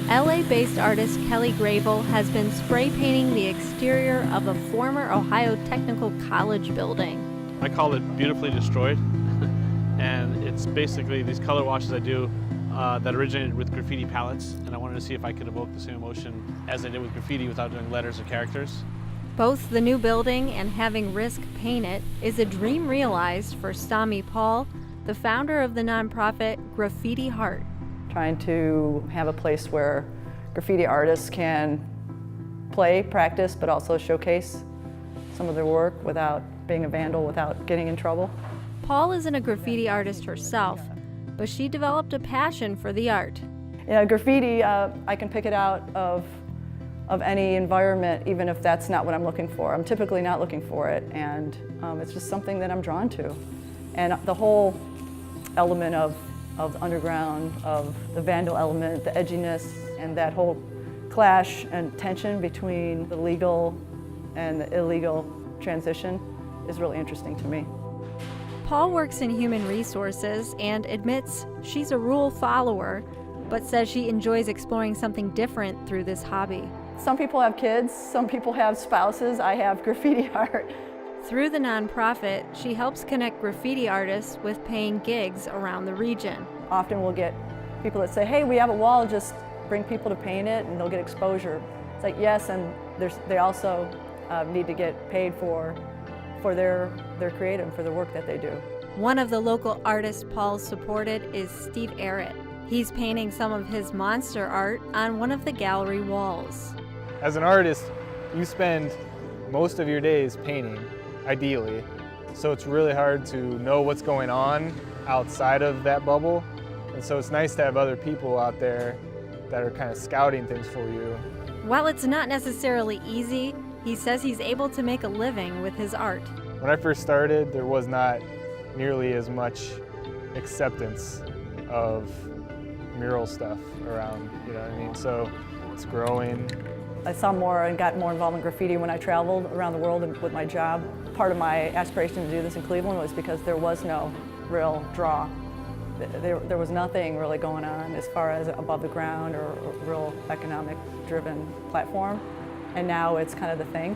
LA-based artist Kelly Grable has been spray painting the exterior of a former Ohio Technical College building. I call it Beautifully Destroyed, and it's basically these color washes I do that originated with graffiti palettes, and I wanted to see if I could evoke the same emotion as I did with graffiti without doing letters or characters. Both the new building and having Risk paint it is a dream realized for Stami Paul, the founder of the nonprofit Graffiti Heart. Trying to have a place where graffiti artists can play, practice, but also showcase some of their work without being a vandal, without getting in trouble. Paul isn't a graffiti artist herself, but she developed a passion for the art. Graffiti, I can pick it out of any environment, even if that's not what I'm looking for. I'm typically not looking for it, and it's just something that I'm drawn to. And the whole element of the underground, of the vandal element, the edginess, and that whole clash and tension between the legal and the illegal transition is really interesting to me. Paul works in human resources and admits she's a rule follower, but says she enjoys exploring something different through this hobby. Some people have kids, some people have spouses. I have graffiti art. Through the nonprofit, she helps connect graffiti artists with paying gigs around the region. Often we'll get people that say, hey, we have a wall, just bring people to paint it, and they'll get exposure. It's like, yes, and they also need to get paid for their creative, for the work that they do. One of the local artists Paul supported is Steve Arrett. He's painting some of his monster art on one of the gallery walls. As an artist, you spend most of your days painting, ideally. So it's really hard to know what's going on outside of that bubble. And so it's nice to have other people out there that are kind of scouting things for you. While it's not necessarily easy, he says he's able to make a living with his art. When I first started, there was not nearly as much acceptance of mural stuff around, you know what I mean? So it's growing. I saw more and got more involved in graffiti when I traveled around the world with my job. Part of my aspiration to do this in Cleveland was because there was no real draw. There was nothing really going on as far as above the ground or real economic driven platform. And now it's kind of the thing.